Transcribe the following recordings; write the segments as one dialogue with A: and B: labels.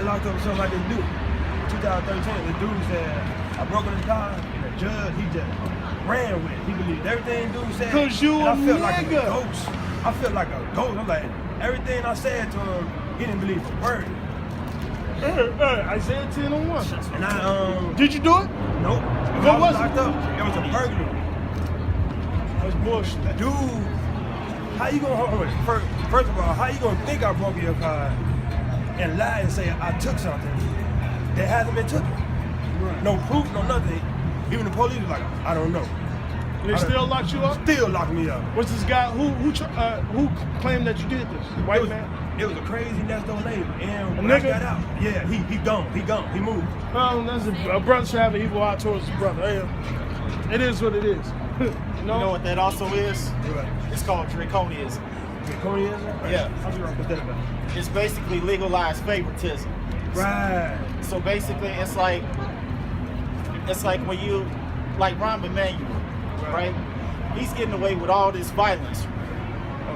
A: got locked up for something like this dude. 2013, the dude said, I broke in his car, and the judge, he just ran with it. He believed everything dude said.
B: Cause you
A: and I felt
B: nigga.
A: like a ghost. I felt like a ghost. I'm like, everything I said to him, he didn't believe a word.
B: Isaiah 10:1.
A: And I,
B: Did you do it?
A: nope.
B: What
A: I
B: was it?
A: locked up. It was a burglary.
B: That's bullshit.
A: Dude, how you gonna hold on? First of all, how you gonna think I broke your car and lie and say I took something that hasn't been taken?
B: Right.
A: No proof, no nothing. Even the police was like, I don't know.
B: They still locked you up?
A: Still locked me up.
B: What's this guy? Who claimed that you did this? White man?
A: It was a crazy next door neighbor. And
B: A
A: when I
B: nigga?
A: got out, yeah, he gone, he moved.
B: That's a brother should have an evil eye towards his brother. Hey, it is what it is.
C: You know what that also is?
A: Right.
C: It's called draconianism.
A: Draconianism?
C: Yeah.
A: I'll be right with that about.
C: It's basically legalized favoritism.
A: Right.
C: So basically, it's like when you, like Rahm Emanuel, right? He's getting away with all this violence,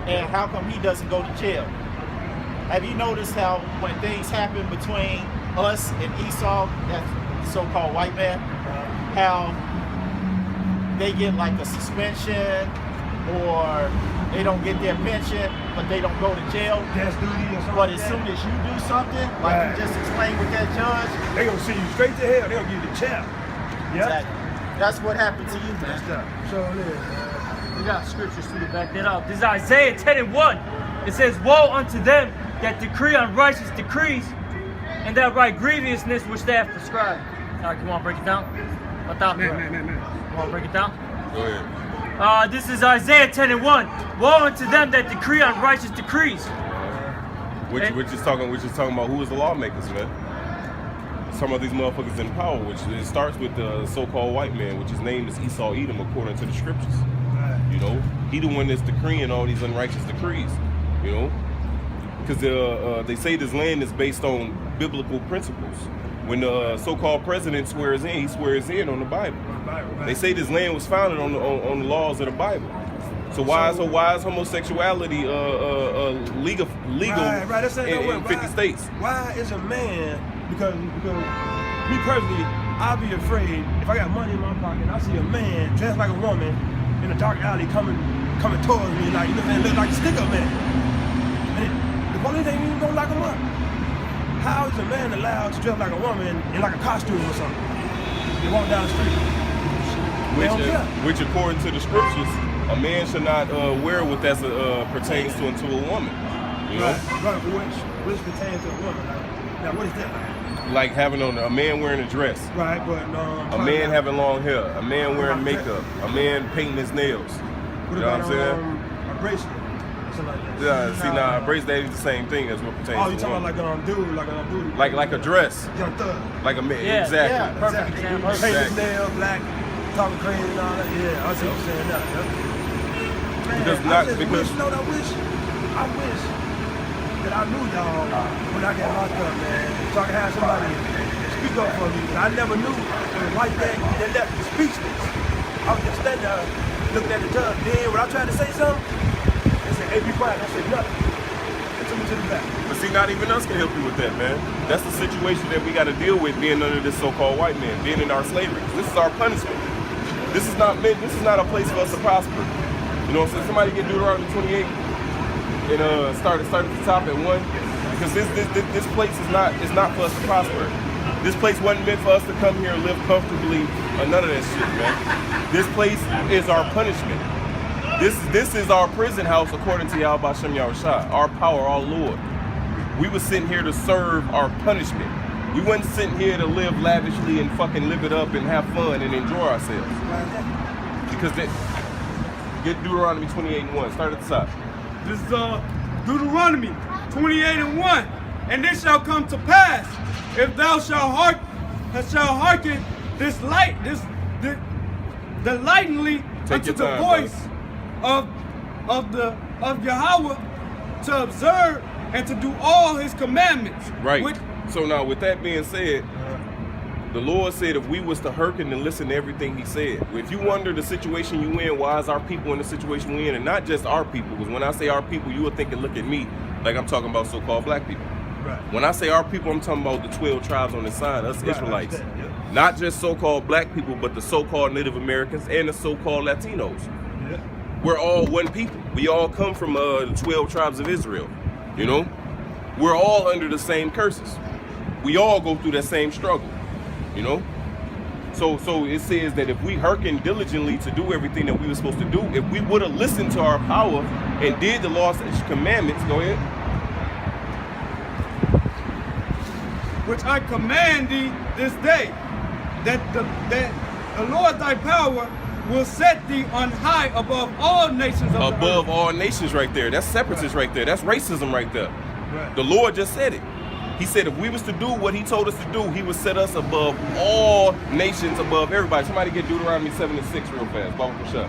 C: and how come he doesn't go to jail? Have you noticed how when things happen between us and Esau, that so-called white man, how they get like a suspension or they don't get their pension, but they don't go to jail?
A: Death duty or something.
C: But
A: like
C: as
A: that.
C: soon as you do something, like
A: Right.
C: you just explained with that judge,
A: They gonna send you straight to hell. They gonna give you the chair. Yeah.
C: exactly. That's what happened to you,
A: That's
C: man.
A: that. So it is.
D: We got scriptures to back that up. This is Isaiah 10:1. It says, woe unto them that decree unrighteous decrees, and that write grievousness which they have prescribed. All right, come on, break it down. What that?
B: Man.
D: Come on, break it down.
E: Go ahead.
D: This is Isaiah 10:1. Woe unto them that decree unrighteous decrees.
E: We're just talking about who is the lawmakers, man. Some of these motherfuckers in power, which it starts with the so-called white man, which his name is Esau Edom, according to the scriptures.
A: Right.
E: You know, he the one that's decreeing all these unrighteous decrees. You know, because they say this land is based on biblical principles. When the so-called president swears in, he swears in on the Bible.
A: Right.
E: They say this land was founded on the laws of the Bible. So why is homosexuality legal
A: Right, that's
E: in 50 states?
A: Why is a man, because me personally, I'll be afraid if I got money in my pocket and I see a man dressed like a woman in a dark alley coming towards me, like, you know what I'm saying, look like a stick-up man. And the police ain't even gonna lock him up. How is a man allowed to dress like a woman in like a costume or something? They walk down the street. They don't care.
E: Which according to the scriptures, a man should not wear what that pertains to into a woman. You know,
A: Right, which pertains to a woman. Now, what is that?
E: like having on a man wearing a dress,
A: Right, but
E: a man having long hair, a man wearing makeup, a man painting his nails.
A: What
E: You know what I'm
A: about
E: saying?
A: a bracelet? Something like that.
E: Yeah, see, nah, bracelet ain't the same thing as what pertains
A: Oh,
E: to
A: you
E: a
A: talking
E: woman.
A: about like a booty?
E: Like a dress,
A: Young Thug.
E: like a man.
D: Yeah,
E: Exactly.
C: yeah.
D: Perfect example.
A: Paint his
E: Exactly.
A: nails black, talking crazy and all that. Yeah, I see what you're saying now. Yeah. Man,
E: Because
A: I
E: not-
A: just
E: because-
A: wish, you know what I wish that I knew y'all when I got locked up, man. So I could have somebody speak up for me. I never knew it was like that. They left me speechless. I was just standing there looking at the judge. Then when I tried to say something, they said, hey, be quiet. I said nothing. They took me to the back.
E: But see, not even us can help you with that, man. That's the situation that we got to deal with being under this so-called white man, being in our slavery. This is our punishment. This is not a place for us to prosper. You know what I'm saying? Somebody get Deuteronomy 28 and start at the top at 1. Because this place is not for us to prosper. This place wasn't meant for us to come here and live comfortably or none of that shit, man. This place is our punishment. This is our prison house according to Yahweh Bashem Yahushua, our power, our Lord. We were sitting here to serve our punishment. We wasn't sitting here to live lavishly and fucking live it up and have fun and enjoy ourselves. Because get Deuteronomy 28:1. Start at the top.
F: This is Deuteronomy 28:1. And this shall come to pass if thou shalt hearken delightfully
E: Take
F: unto
E: your
F: the
E: time,
F: voice of Yahweh to observe and to do all his commandments.
E: Right.
F: Which,
E: So now with that being said, the Lord said if we was to hearken and listen to everything he said, if you wonder the situation you in, why is our people in the situation we in, and not just our people, because when I say our people, you would think and look at me like I'm talking about so-called black people.
A: Right.
E: When I say our people, I'm talking about the 12 tribes on the side, us
A: Right, I
E: Israelites.
A: understand, yeah.
E: Not just so-called black people, but the so-called Native Americans and the so-called Latinos.
A: Yeah.
E: We're all one people. We all come from the 12 tribes of Israel. You know, we're all under the same curses. We all go through that same struggle. You know, so it says that if we hearken diligently to do everything that we were supposed to do, if we would have listened to our power and did the laws and commandments, go ahead.
F: Which I command thee this day, that the Lord thy power will set thee on high above all nations of the
E: Above
F: earth.
E: all nations right there. That's separatists right there. That's racism right there.
A: Right.
E: The Lord just said it. He said if we was to do what he told us to do, he would set us above all nations, above everybody. Somebody get Deuteronomy 7:6 real fast. Baba Kushab.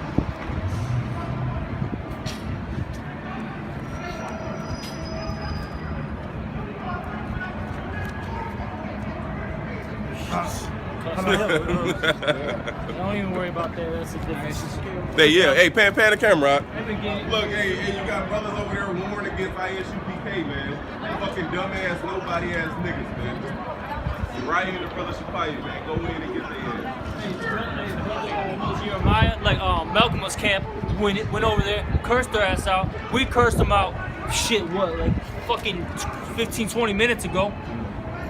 D: Don't even worry about that. That's a different.
E: Hey, pan the camera out.
D: They've been getting-
E: Look, hey, you got brothers over there warring against ISUPK, man. Fucking dumbass, nobody ass niggas, man. Right here, the brother Shapaya, man. Go in and get their
D: Jeremiah, like Malcolm's camp, went over there, cursed their ass out. We cursed them out. Shit, what, like fucking 15, 20 minutes ago.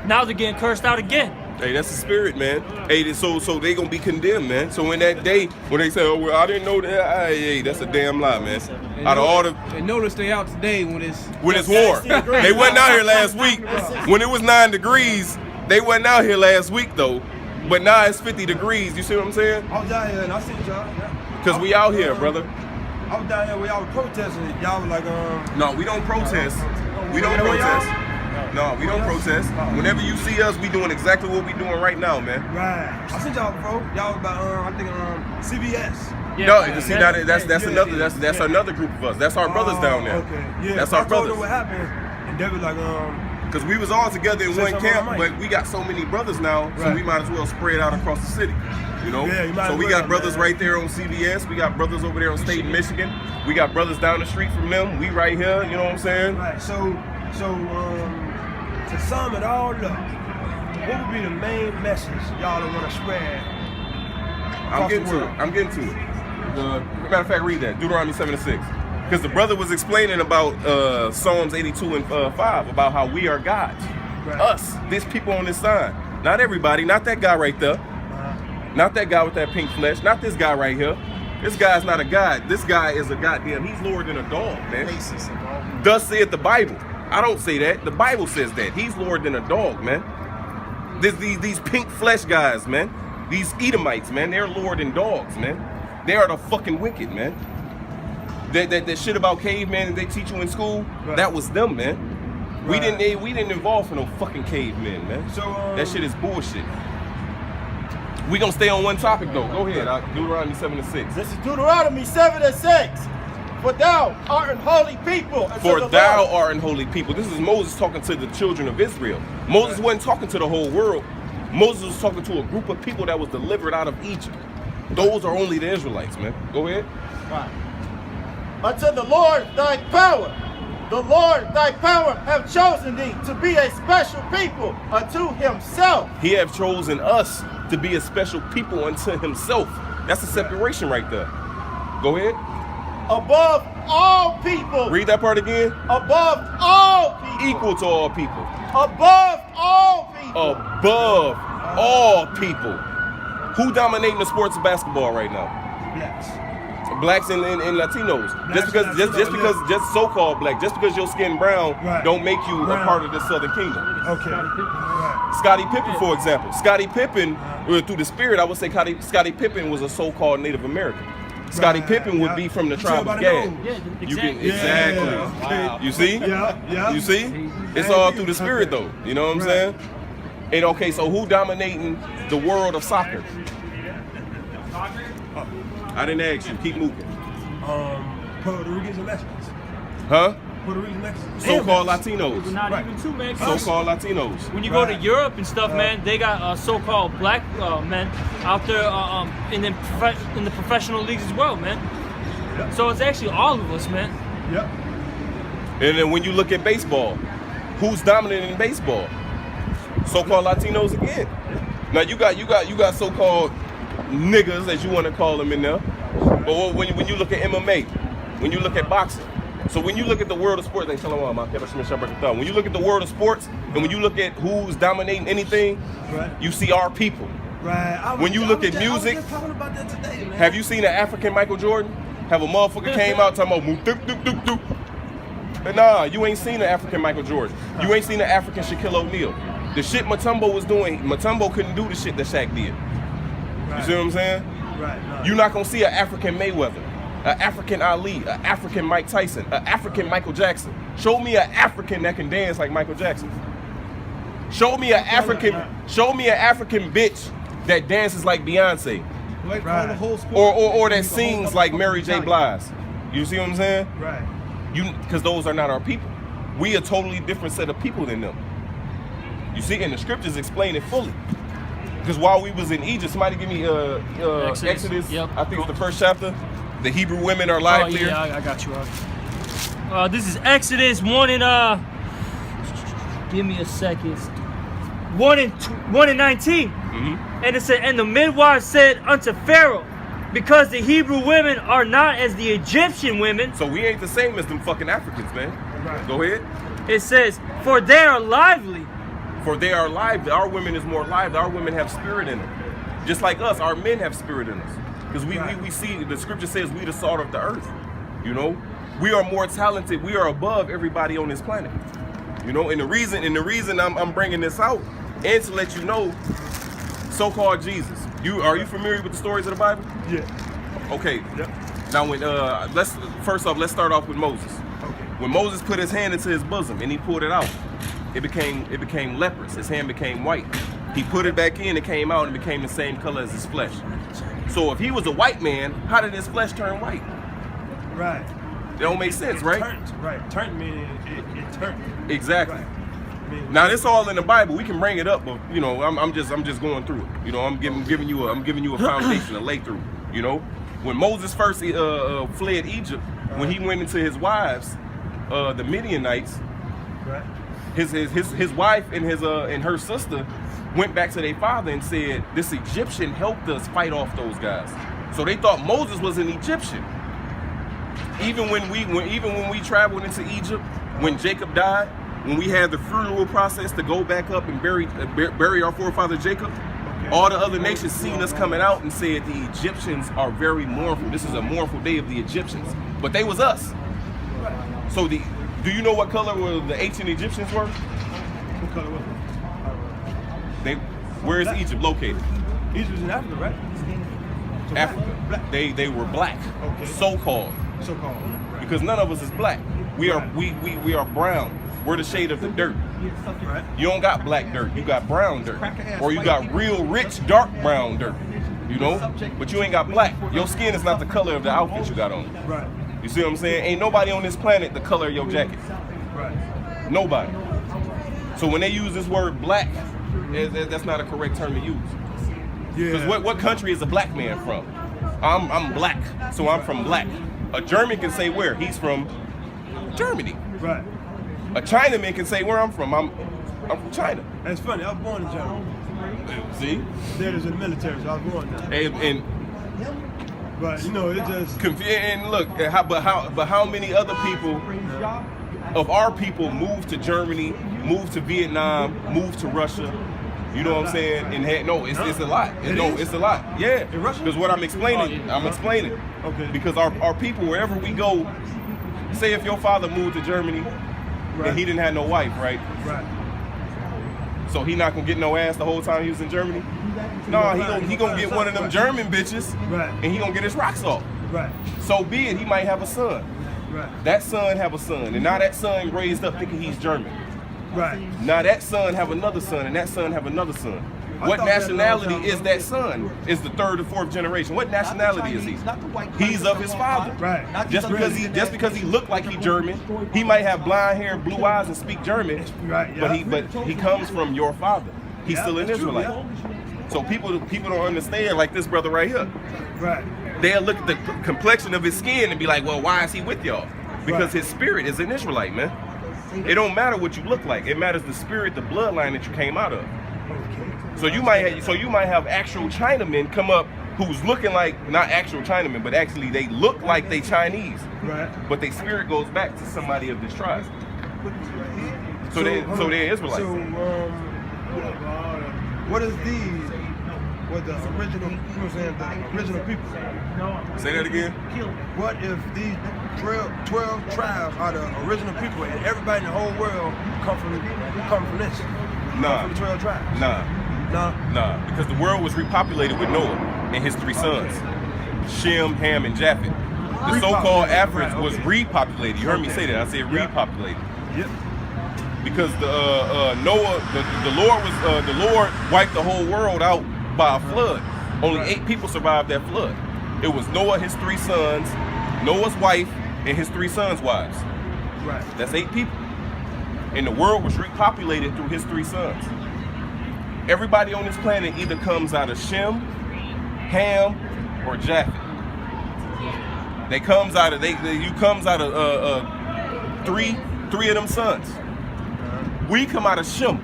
D: Now they're getting cursed out again.
E: Hey, that's the spirit, man. Hey, so they gonna be condemned, man. So in that day, when they say, "Oh, well, I didn't know that," hey, that's a damn lie, man. Out of all the
G: And notice they out today when it's
E: warm, they wasn't out here last week. When it was 9 degrees, they wasn't out here last week though. But now it's 50 degrees. You see what I'm saying?
A: I was down here and I seen y'all. Yeah.
E: Cause we out here, brother.
A: I was down here where y'all was protesting. Y'all was like,
E: No, we don't protest. We don't protest. No, we don't protest. Whenever you see us, we doing exactly what we doing right now, man.
A: right. I seen y'all before. Y'all was about, I think, CBS.
D: Yeah,
E: No, you see
A: yeah,
E: that's
A: yeah,
E: another
A: yeah,
E: that's
A: yeah.
E: another group of us. That's our brothers down there.
A: Okay. Yeah.
E: That's
A: I
E: our
A: told them
E: brothers.
A: what happened, and they was like,
E: Because we was all together in
A: Say
E: one
A: something
E: camp,
A: on the mic.
E: but we got so many brothers now, so
A: Right.
E: we might as well spread out across the city. You know?
A: Yeah, you might
E: So
A: as
E: we
A: well,
E: got brothers
A: man.
E: right there on CBS. We got brothers over there on State Michigan. We got brothers down the street from them. We right here, you know what I'm saying?
A: right. So to sum it all up, what would be the main message y'all want to spread?
E: I'm getting to it. I'm getting to it. Matter of fact, read that. Deuteronomy 7:6. Because the brother was explaining about Psalms 82 and 5, about how we are gods.
A: Right.
E: Us, this people on this side. Not everybody, not that guy right there. Not that guy with that pink flesh. Not this guy right here. This guy's not a god. This guy is a goddamn, he's lower than a dog, man. Thus saith the Bible. I don't say that. The Bible says that. He's lower than a dog, man. These pink flesh guys, man. These Edomites, man. They're lower than dogs, man. They are the fucking wicked, man. That shit about cavemen that they teach you in school,
A: Right.
E: that was them, man.
A: Right.
E: We didn't involve for no fucking cavemen, man.
A: So,
E: that shit is bullshit. We gonna stay on one topic though. Go ahead, Deuteronomy 7:6.
C: This is Deuteronomy 7:6. For thou art an holy people. unto
E: For
C: the
E: thou
C: Lord.
E: art an holy people. This is Moses talking to the children of Israel. Moses wasn't talking to the whole world. Moses was talking to a group of people that was delivered out of Egypt. Those are only the Israelites, man. Go ahead.
C: Right. Unto the Lord thy power. The Lord thy power have chosen thee to be a special people unto himself.
E: He have chosen us to be a special people unto himself. That's a separation right there. Go ahead.
C: Above all people.
E: Read that part again.
C: Above all people.
E: Equal to all people.
C: Above all people.
E: Above all people. Who dominating the sports of basketball right now?
A: blacks.
E: Blacks and Latinos.
A: Blacks
E: Just so-called black. Just because your skin brown
A: Right.
E: don't make you a
A: Brown.
E: part of the Southern Kingdom.
A: Okay. Right.
E: Scottie Pippen, for example. Scottie Pippen, through the spirit, I would say Scottie Pippen was a so-called Native American. Scottie
A: Right,
E: Pippen would
A: yeah.
E: be from the
A: You
E: tribe
A: tell
E: of
A: by the
E: Gad.
A: nose.
D: Yeah,
E: You can
D: exactly.
E: exactly.
A: Yeah,
E: You see?
A: Yeah.
E: You see? It's all through the spirit though. You know what I'm
A: Right.
E: saying? And okay, so who dominating the world of soccer? I didn't ask you. Keep moving.
A: Puerto Ricans and Mexicans.
E: Huh?
A: Puerto Ricans and Mexicans.
E: So-called
D: We're
E: Latinos.
D: not
A: Right.
D: even two, man.
E: So-called Latinos.
D: When you go to
A: Right.
D: Europe and stuff, man, they got so-called black men out there in the professional leagues as well, man.
A: Yeah.
D: So it's actually all of us, man.
A: Yep.
E: And then when you look at baseball, Who's dominant in baseball? So-called Latinos again. Now you got so-called niggas, as you want to call them, in there. But when you look at MMA, when you look at boxing, so when you look at the world of sports, when you look at the world of sports, and when you look at who's dominating anything, you see our people.
A: Right.
E: When you look at music, have you seen an African Michael Jordan? Have a motherfucker came out talking about doop, doop, doop, doop. Nah, you ain't seen an African Michael Jordan. You ain't seen an African Shaquille O'Neal. The shit Mutombo was doing, Mutombo couldn't do the shit that Shaq did. You see what I'm saying?
A: Right. No.
E: You're not gonna see an African Mayweather, an African Ali, an African Mike Tyson, an African Michael Jackson. Show me an African that can dance like Michael Jackson. Show me an African bitch that dances like Beyonce.
A: Right.
E: Or that sings like Mary J. Blige. You see what I'm saying?
A: Right.
E: Because those are not our people. We a totally different set of people than them. You see, and the scriptures explain it fully. Because while we was in Egypt, somebody give me Exodus.
D: Yep.
E: I think it's the first chapter. The Hebrew women are live there.
D: Yeah, I got you. This is Exodus 1 and give me a second. 1 and 19. And it said, and the midwives said unto Pharaoh, because the Hebrew women are not as the Egyptian women.
E: So we ain't the same as them fucking Africans, man.
A: Right.
E: Go ahead.
D: It says, for they are lively.
E: For they are lively. Our women is more lively. Our women have spirit in them. Just like us, our men have spirit in us. Because we see, the scripture says we the salt of the earth. You know? We are more talented. We are above everybody on this planet. You know? And the reason I'm bringing this out, and to let you know, so-called Jesus. Are you familiar with the stories of the Bible?
A: Yeah.
E: Okay.
A: Yep.
E: Now, let's start off with Moses.
A: Okay.
E: When Moses put his hand into his bosom and he pulled it out, it became leprous. His hand became white. He put it back in, it came out, and it became the same color as his flesh. So if he was a white man, how did his flesh turn white?
A: Right.
E: It don't make sense, right?
A: Turn meaning it turned.
E: Exactly.
A: Right.
E: Now this all in the Bible. We can bring it up, but you know, I'm just going through it. You know, I'm giving you a foundation to lay through. You know, when Moses first fled Egypt, when he went into his wives, the Midianites,
A: Right.
E: his wife and her sister went back to their father and said, this Egyptian helped us fight off those guys. So they thought Moses was an Egyptian. Even when we traveled into Egypt, when Jacob died, when we had the funeral process to go back up and bury our forefather Jacob, all the other nations seen us coming out and said the Egyptians are very mournful. This is a mournful day of the Egyptians. But they was us. So do you know what color the ancient Egyptians were?
A: What color was it?
E: Where is Egypt located?
A: Egypt was in Africa, right? So
E: Africa.
A: Black.
E: They were black.
A: Okay.
E: So-called.
A: So-called. Right.
E: Because none of us is black. We are brown. We're the shade of the dirt.
A: Right.
E: You don't got black dirt, you got brown dirt. Or you got real rich dark brown dirt. You know? But you ain't got black. Your skin is not the color of the outfit you got on.
A: Right.
E: You see what I'm saying? Ain't nobody on this planet the color of your jacket.
A: Right.
E: Nobody. So when they use this word black, that's not a correct term to use. Because
A: Yeah.
E: what country is a black man from? I'm black, so I'm from black. A German can say where? He's from Germany.
A: Right.
E: A Chinaman can say where I'm from. I'm from China.
A: That's funny. I was born in Germany.
E: See?
A: Dad was in the military, so I was born there.
E: And
A: But you know, it just
E: and look, but how many other people of our people moved to Germany, moved to Vietnam, moved to Russia? You know what I'm saying? And it's a lot. It's a lot. Yeah.
A: In Russia?
E: Because what I'm explaining.
A: Okay.
E: Because our people, wherever we go, say if your father moved to Germany
A: Right.
E: and he didn't have no wife, right?
A: Right.
E: So he not gonna get no ass the whole time he was in Germany? No, he gonna get one of them German bitches,
A: Right.
E: and he gonna get his rocks off.
A: Right.
E: So be it, he might have a son.
A: Right.
E: That son have a son, and now that son raised up thinking he's German.
A: Right.
E: Now that son have another son, and that son have another son.
A: I
E: What
A: thought that
E: nationality
A: long time
E: is
A: ago.
E: that son? Is the third or fourth generation. What nationality is he? He's of his father.
A: Right.
E: Just because he looked like he German, he might have blonde hair, blue eyes, and speak German.
A: Right, yeah.
E: But he comes from your father. He's
A: Yeah,
E: still an
A: that's true,
E: Israelite. So people don't understand, like this brother right here.
A: Right.
E: They'll look at the complexion of his skin and be like, well, why is he with y'all? Because
A: Right.
E: his spirit is an Israelite, man. It don't matter what you look like. It matters the spirit, the bloodline that you came out of. So you might have actual Chinamen come up who's looking like not actual Chinamen, but actually they look like they Chinese.
A: Right.
E: But their spirit goes back to somebody of this tribe. So they're Israelites.
A: So what is these? What the original? You know what I'm saying? The original people.
E: Say that again.
A: What if these 12 tribes are the original people and everybody in the whole world come from this?
E: Nah.
A: Come from the 12 tribes.
E: Nah, because the world was repopulated with Noah and his 3 sons, Shem, Ham, and Japheth. The so-called Africans was repopulated. You heard me say that. I said repopulated.
A: Yep.
E: Because the Noah, the Lord wiped the whole world out by a flood. Only 8 people survived that flood. It was Noah, his 3 sons, Noah's wife, and his 3 sons' wives.
A: Right.
E: That's 8 people. And the world was repopulated through his 3 sons. Everybody on this planet either comes out of Shem, Ham, or Japheth. You comes out of three of them sons. We come out of Shem.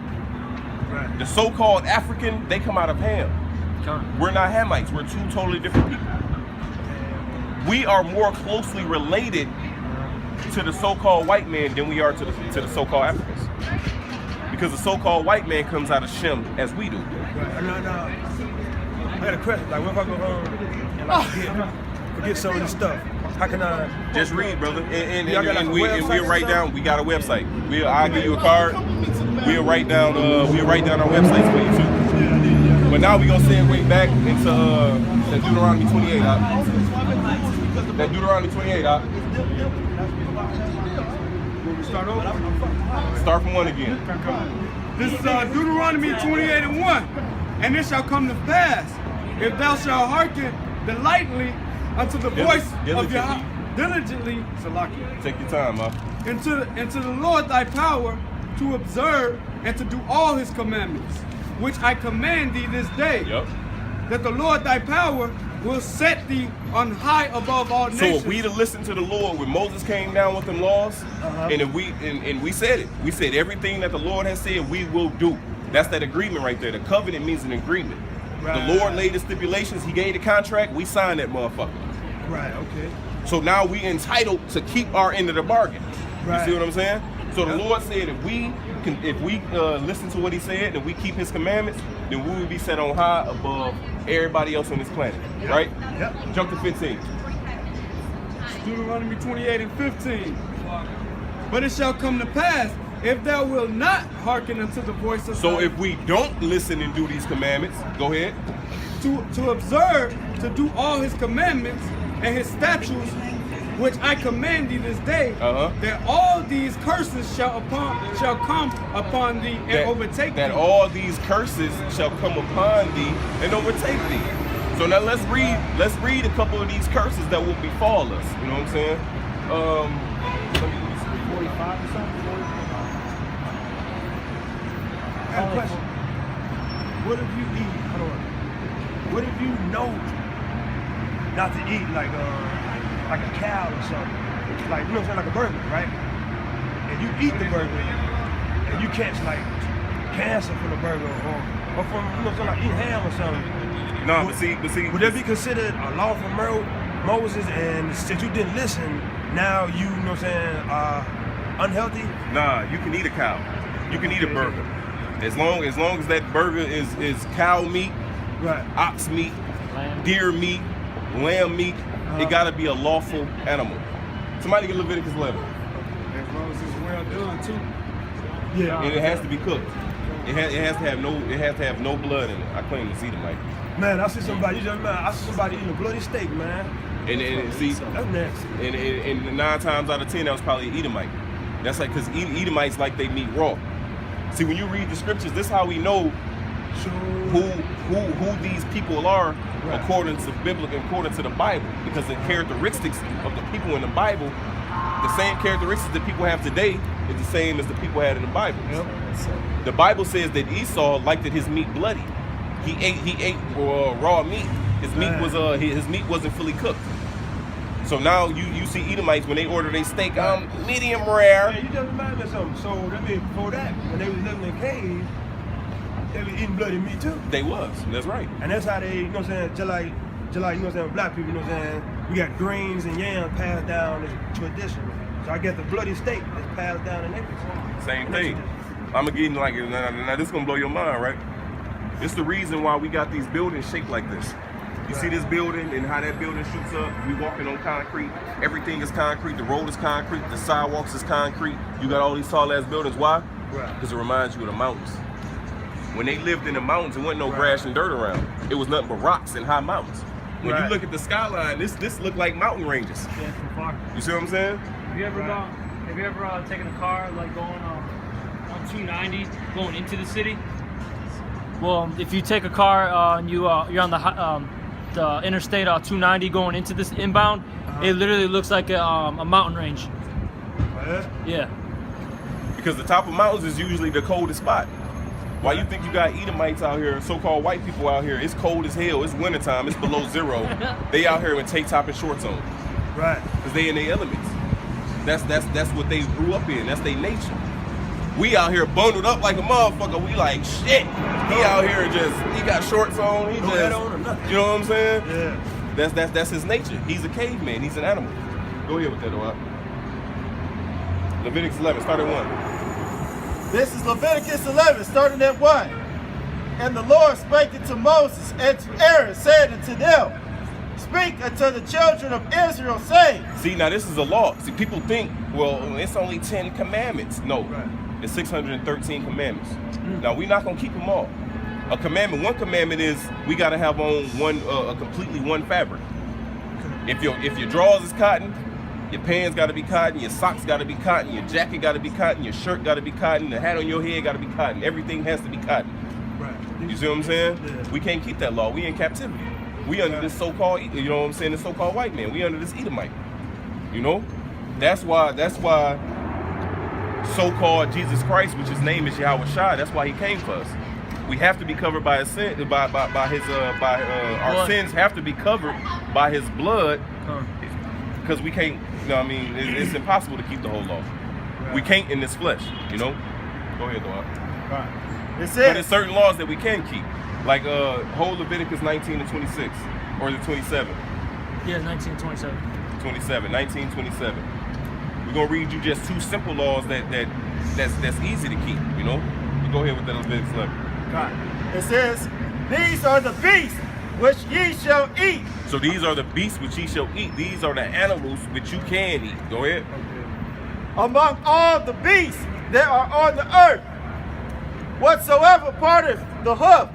A: Right.
E: The so-called African, they come out of Ham. We're not Hamites. We're 2 totally different people. We are more closely related to the so-called white man than we are to the so-called Africans. Because the so-called white man comes out of Shem as we do.
A: Right. No. I got a question. Like, what if I go home and like forget some of this stuff? How can I?
E: Just read, brother. And
A: website
E: we'll write down. We got a website. I'll give you a card. We'll write down our websites for you too. But now we're gonna segue back into that Deuteronomy 28. That Deuteronomy 28.
F: Will we start over?
E: Start from 1 again.
F: This is Deuteronomy 28:1. And it shall come to pass, if thou shalt hearken delightfully unto the voice of your diligently, Salaki,
E: Take your time, huh?
F: into the Lord thy power, to observe and to do all his commandments, which I command thee this day,
E: Yep.
F: that the Lord thy power will set thee on high above all
E: So
F: nations.
E: if we to listen to the Lord when Moses came down with them laws, and if we said it, we said everything that the Lord has said we will do. That's that agreement right there. The covenant means an agreement.
A: Right.
E: The Lord laid the stipulations. He gave the contract. We signed that motherfucker.
A: Right. Okay.
E: So now we entitled to keep our end of the bargain.
A: Right.
E: You see what I'm saying? So the
A: Yep.
E: Lord said if we listen to what he said and we keep his commandments, then we will be set on high above everybody else on this planet. Right?
A: Yep.
E: Jump to 15.
F: Deuteronomy 28:15. But it shall come to pass, if thou wilt not hearken unto the voice of
E: So
F: thy-
E: if we don't listen and do these commandments, go ahead.
F: to observe, to do all his commandments and his statutes, which I command thee this day, that all these curses shall come upon thee and overtake
E: that
F: thee.
E: all these curses shall come upon thee and overtake thee. So now let's read a couple of these curses that will befall us. You know what I'm saying? Let me see.
B: 45 or something?
A: I have a question. What if you eat? Hold on. What if you know not to eat like a cow or something? Like, you know what I'm saying, like a burger, right? And you eat the burger and you catch like cancer from the burger or from, you know what I'm saying, like eat ham or something.
E: No, but see.
A: Would that be considered a law from Moses? And since you didn't listen, now you know what I'm saying, unhealthy?
E: Nah, you can eat a cow. You can eat a burger. As long as that burger is cow meat,
A: Right.
E: ox meat, deer meat, lamb meat, it gotta be a lawful animal. Somebody get Leviticus 11.
F: As long as it's well done too.
A: Yeah.
E: And it has to be cooked. It has to have no blood in it. I claim to see them like.
A: Man, I see somebody eating a bloody steak, man.
E: And see,
A: That's nasty.
E: and 9 times out of 10, that was probably an Edomite. That's like, because Edomites like they meat raw. See, when you read the scriptures, this is how we know who these people are,
A: Right.
E: according to the Bible. Because the characteristics of the people in the Bible, the same characteristics that people have today is the same as the people had in the Bible.
A: Yep.
E: The Bible says that Esau liked his meat bloody. He ate raw meat. His meat wasn't fully cooked. So now you see Edomites when they order their steak, medium rare.
A: Yeah, you just remind me of something. So that means before that, when they was living in caves, they was eating bloody meat too.
E: They was. That's right.
A: And that's how they, you know what I'm saying, just like, you know what I'm saying, with black people, you know what I'm saying, we got greens and yams passed down as tradition. So I guess the bloody steak is passed down in everything.
E: Same thing. I'm gonna get like now this is gonna blow your mind, right? It's the reason why we got these buildings shaped like this. You see this building and how that building shoots up. We walking on concrete. Everything is concrete. The road is concrete. The sidewalks is concrete. You got all these tall ass buildings. Why? Because it reminds you of the mountains. When they lived in the mountains, there wasn't no grass and dirt around. It was nothing but rocks and high mountains. When you look at the skyline, this look like mountain ranges.
D: Yeah, from far.
E: You see what I'm saying?
D: Have you ever taken a car like going on 290 going into the city? Well, if you take a car and you're on the interstate 290 going into this inbound, it literally looks like a mountain range. Yeah.
E: Because the top of mountains is usually the coldest spot. Why you think you got Edomites out here, so-called white people out here? It's cold as hell. It's wintertime. It's below zero. They out here in tank top and shorts on.
A: Right.
E: Because they in their elements. That's what they grew up in. That's their nature. We out here bundled up like a motherfucker. We like shit. He out here he got shorts on. He just, you know what I'm saying?
A: Yeah.
E: That's his nature. He's a caveman. He's an animal. Go ahead with that, though. Leviticus 11, start at 1.
C: This is Leviticus 11, starting at 1. And the Lord spake unto Moses and to Aaron, saying unto them, Speak unto the children of Israel, saying.
E: See, now this is a law. See, people think, well, it's only 10 commandments. No, it's 613 commandments. Now, we're not going to keep them all. One commandment is we got to have on a completely one fabric. If your drawers is cotton, your pants got to be cotton, your socks got to be cotton, your jacket got to be cotton, your shirt got to be cotton, the hat on your head got to be cotton. Everything has to be cotton. Right. You see what I'm saying? Yeah. We can't keep that law. We in captivity. We under this so-called, you know what I'm saying, this so-called white man. We under this Edomite. You know? That's why so-called Jesus Christ, which his name is Yahweh Shai, that's why he came for us. We have to be covered by his sin, our sins have to be covered by his blood, because we can't. You know what I mean? It's impossible to keep the whole law. Right. We can't in this flesh, you know? Go ahead, though.
C: Right.
E: But there's certain laws that we can keep. Like whole Leviticus 19 and 26. Or is it 27?
D: Yeah, 19 and 27.
E: 19:27. We're going to read you just two simple laws that's easy to keep, you know? You go ahead with that Leviticus 11.
C: Right. It says, These are the beasts which ye shall eat.
E: So these are the beasts which ye shall eat. These are the animals which you can eat. Go ahead.
C: Among all the beasts that are on the earth, whatsoever parteth the hoof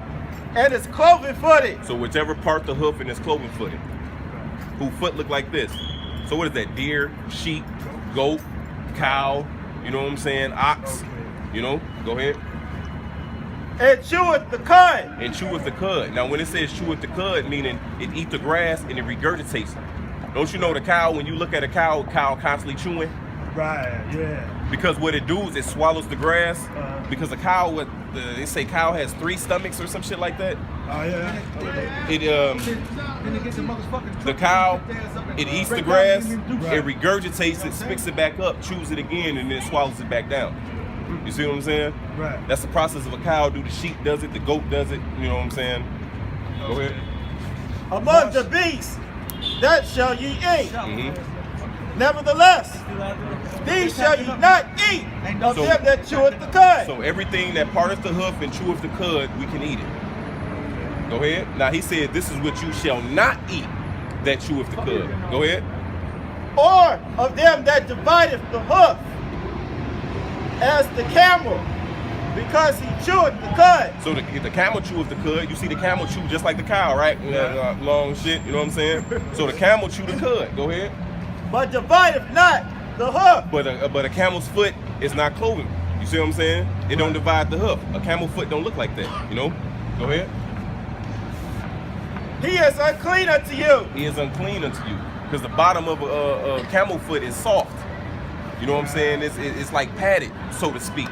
C: and is cloven footed.
E: So whichever part the hoof and is cloven footed. Who foot look like this. So what is that? Deer, sheep, goat, cow, you know what I'm saying? Ox, you know? Go ahead.
C: And cheweth the cud.
E: And cheweth the cud. Now when it says cheweth the cud, meaning it eat the grass and it regurgitates it. Don't you know the cow, when you look at a cow constantly chewing?
A: Right, yeah.
E: Because what it do is it swallows the grass. Because a cow, they say cow has 3 stomachs or some shit like that.
A: Oh yeah.
E: The cow, it eats the grass, it regurgitates it, spits it back up, chews it again, and then swallows it back down. You see what I'm saying?
A: Right.
E: That's the process of a cow. The sheep does it, the goat does it. You know what I'm saying? Go ahead.
C: Among the beasts, that shall ye eat. Nevertheless, these shall ye not eat of them that cheweth the cud.
E: So everything that parteth the hoof and cheweth the cud, we can eat it. Go ahead. Now he said, this is what you shall not eat that cheweth the cud. Go ahead.
C: Or of them that divideth the hoof, as the camel, because he cheweth the cud.
E: So the camel cheweth the cud. You see the camel chew just like the cow, right? Long shit, you know what I'm saying? So the camel chew the cud. Go ahead.
C: But divideth not the hoof.
E: But a camel's foot is not cloven. You see what I'm saying? It don't divide the hoof. A camel foot don't look like that, you know? Go ahead.
C: He is unclean unto you.
E: He is unclean unto you. Because the bottom of a camel foot is soft. You know what I'm saying? It's like padded, so to speak.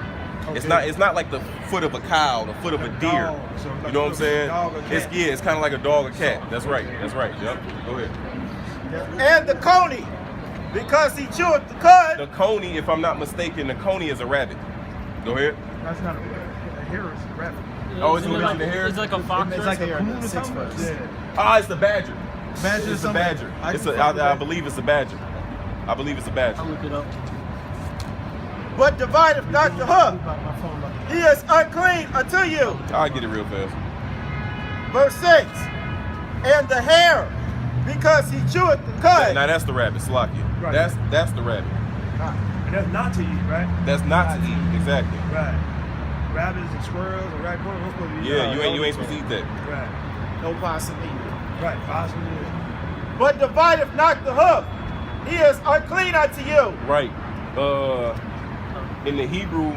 E: Okay. It's not like the foot of a cow, the foot of a deer. You know what I'm saying? It's kind of like a dog or cat. That's right. Yep. Go ahead.
C: And the coney, because he cheweth the cud.
E: The coney, if I'm not mistaken, the coney is a rabbit. Go ahead.
A: That's not a hare, it's a rabbit.
E: Oh, it's
D: Isn't it
E: like the hare?
D: It's like a fox.
C: It's like a coon or something.
A: Yeah.
E: Ah, it's the badger.
C: Badger
E: It's a badger. I believe it's a badger. I believe it's a badger.
D: I'll look it up.
C: But divideth not the hoof. He is unclean unto you.
E: I'll get it real fast.
C: Verse 6. And the hare, because he cheweth the cud.
E: Now that's the rabbit, Slakia.
A: Right.
E: That's the rabbit.
A: And that's not to eat, right?
E: That's not to eat, exactly.
A: Right. Rabbits and squirrels and raccoons, those supposed to eat.
E: Yeah, you ain't supposed to eat that.
A: Right.
C: No possum either.
A: Right. Possum.
C: But divideth not the hoof. He is unclean unto you.
E: Right. In the Hebrew,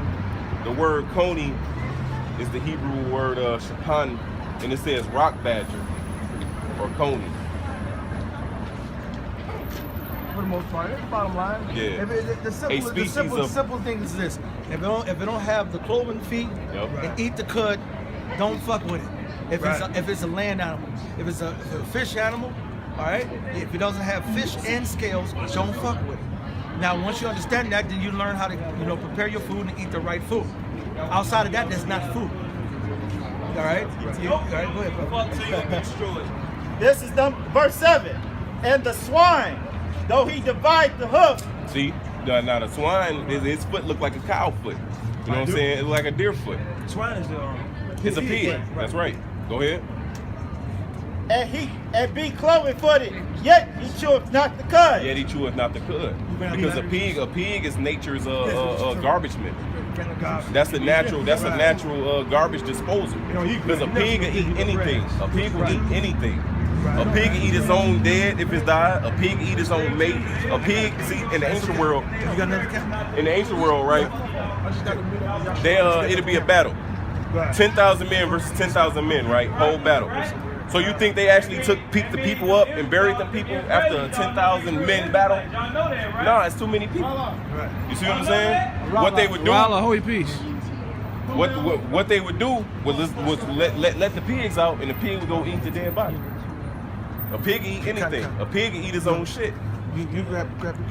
E: the word coney is the Hebrew word shapan, and it says rock badger or coney.
H: For the most part, that's the bottom line.
E: Yeah.
H: The simple thing is this: if it don't have the cloven feet
E: Yep.
H: and eat the cud, don't fuck with it. If it's a land animal, if it's a fish animal, all right. If it doesn't have fish and scales, don't fuck with it. Now, once you understand that, then you learn how to prepare your food and eat the right food. Outside of that, that's not food. All right. All right. Go ahead, bro.
C: This is verse 7. And the swine, though he divide the hoof.
E: See, now the swine, his foot look like a cow foot. You know what I'm saying? It look like a deer foot.
A: Swine is
E: It's a pig. That's right. Go ahead.
C: And be cloven footed, yet he cheweth not the cud.
E: Yet he cheweth not the cud. Because a pig is nature's garbage man. That's a natural garbage disposal. Because a pig will eat anything. A pig will eat anything. A pig will eat its own dead if it's died. A pig will eat its own mate. A pig, see, in the ancient world, right? It'll be a battle. 10,000 men versus 10,000 men, right? Whole battle. So you think they actually picked the people up and buried the people after a 10,000 men battle? No, it's too many people. You see what I'm saying? What they would do?
G: Wallah, holy peace.
E: What they would do was let the pigs out, and the pig would go eat the dead body. A pig eat anything. A pig eat his own shit.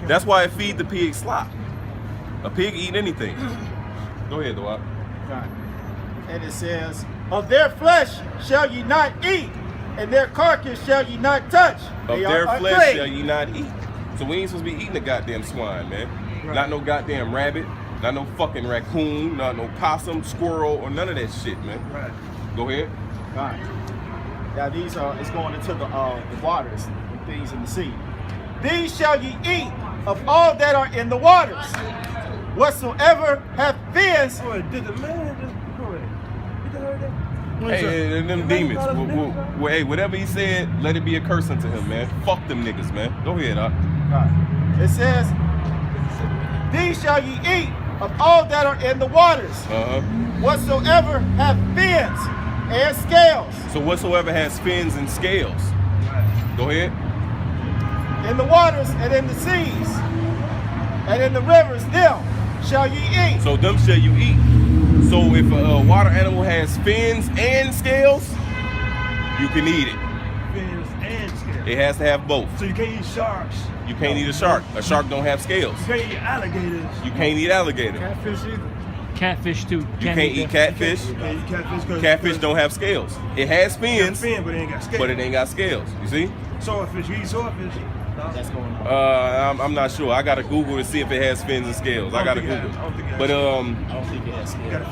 E: That's why it feed the pig slop. A pig eat anything. Go ahead, Dawab.
C: And it says, of their flesh shall ye not eat, and their carcass shall ye not touch.
E: Of their flesh shall ye not eat. So we ain't supposed to be eating a goddamn swine, man. Right. Not no goddamn rabbit, not no fucking raccoon, not no possum, squirrel, or none of that shit, man.
A: Right.
E: Go ahead.
C: All right. Now it's going into the waters and things in the sea. These shall ye eat of all that are in the waters. Whatsoever hath fins.
E: Hey, and them demons. Hey, whatever he said, let it be a curse unto him, man. Fuck them niggas, man. Go ahead, Right.
C: It says, these shall ye eat of all that are in the waters. Whatsoever have fins and scales.
E: So whatsoever has fins and scales. Go ahead.
C: In the waters and in the seas and in the rivers, them shall ye eat.
E: So them shall you eat. So if a water animal has fins and scales, you can eat it.
A: Fins and scales.
E: It has to have both.
A: So you can't eat sharks.
E: You can't eat a shark. A shark don't have scales.
A: You can't eat alligators.
E: You can't eat alligator.
A: Catfish either.
D: Catfish too.
E: You can't eat catfish.
A: You can't eat catfish.
E: Catfish don't have scales. It has fins,
A: but it ain't got scales.
E: but it ain't got scales. You see?
A: Swordfish. You eat swordfish.
C: That's going on.
E: I'm not sure. I gotta Google to see if it has fins and scales. I gotta Google. But
C: I don't think it has scales.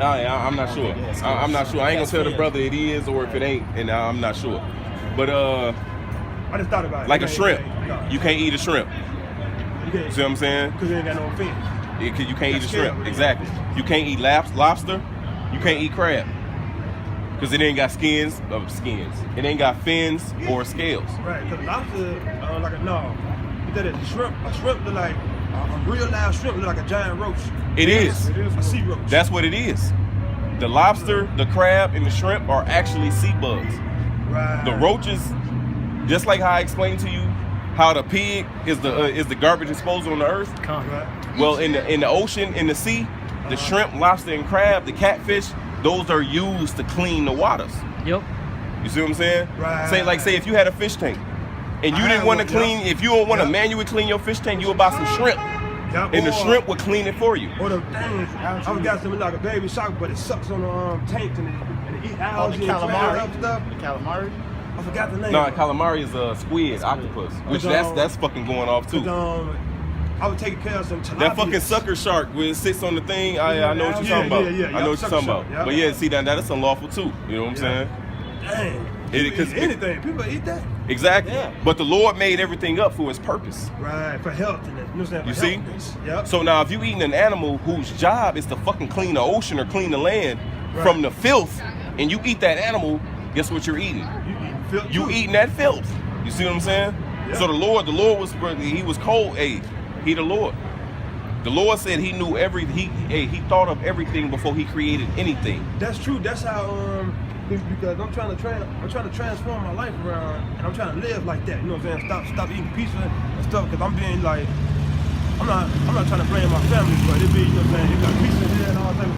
E: I'm not sure. I'm not sure. I ain't gonna tell the brother it is or if it ain't, and I'm not sure. But
A: I just thought about it.
E: like a shrimp, you can't eat a shrimp. See what I'm saying?
A: Because it ain't got no fins.
E: You can't eat a shrimp. Exactly. You can't eat lobster. You can't eat crab. Because it ain't got skins. It ain't got fins or scales.
A: Right, because lobster, like a shrimp. A shrimp look like, a real live shrimp look like a giant roach.
E: It is.
A: A sea roach.
E: That's what it is. The lobster, the crab, and the shrimp are actually sea bugs.
A: Right.
E: The roaches, just like how I explained to you, how the pig is the garbage disposal on the earth.
A: Right.
E: Well, in the ocean, in the sea, the shrimp, lobster, and crab, the catfish, those are used to clean the waters.
D: Yep.
E: You see what I'm saying?
A: Right.
E: Say if you had a fish tank, and you
A: I
E: didn't
A: had
E: want to
A: one,
E: clean,
A: yeah.
E: if you don't want to
A: Yeah.
E: manually clean your fish tank, you would buy some shrimp,
A: Yeah,
E: and the
A: or-
E: shrimp would clean it for you.
A: Or the things, I've got something like a baby shark, but it sucks on the tank and it eat
C: On the
A: algae and
C: calamari.
A: crab stuff.
C: The calamari.
A: I forgot the name.
E: No, calamari is a squid, octopus, which that's fucking going off too.
A: But, I would take care of some tilapia.
E: That fucking sucker shark where it sits on the thing, I know what you're
A: Yeah,
E: talking about.
A: yeah,
E: I know what you're
A: sucker
E: talking
A: shark,
E: about.
A: yeah.
E: But yeah, see that's unlawful too. You know what I'm saying?
A: Dang.
E: It-
A: People
E: 'cause-
A: eat anything. People eat that.
E: Exactly.
C: Yeah.
E: But the Lord made everything up for His purpose.
A: Right, for health and that. You know what I'm saying?
E: You
A: For
E: see?
A: healthiness. Yep.
E: So now if you eating an animal whose job is to fucking clean the ocean or clean the land
A: Right.
E: from the filth, and you eat that animal, guess what you're eating? You eating that filth. You see what I'm saying?
A: Yeah.
E: So the Lord was He was cold. Hey, He the Lord. The Lord said He knew He thought of everything before He created anything.
A: That's true. That's how because I'm trying to transform my life around, and I'm trying to live like that. You know what I'm saying? Stop eating pizza and stuff. Because I'm being like, I'm not trying to blame my family, but it be, you know what I'm saying? It got pizza here and all type of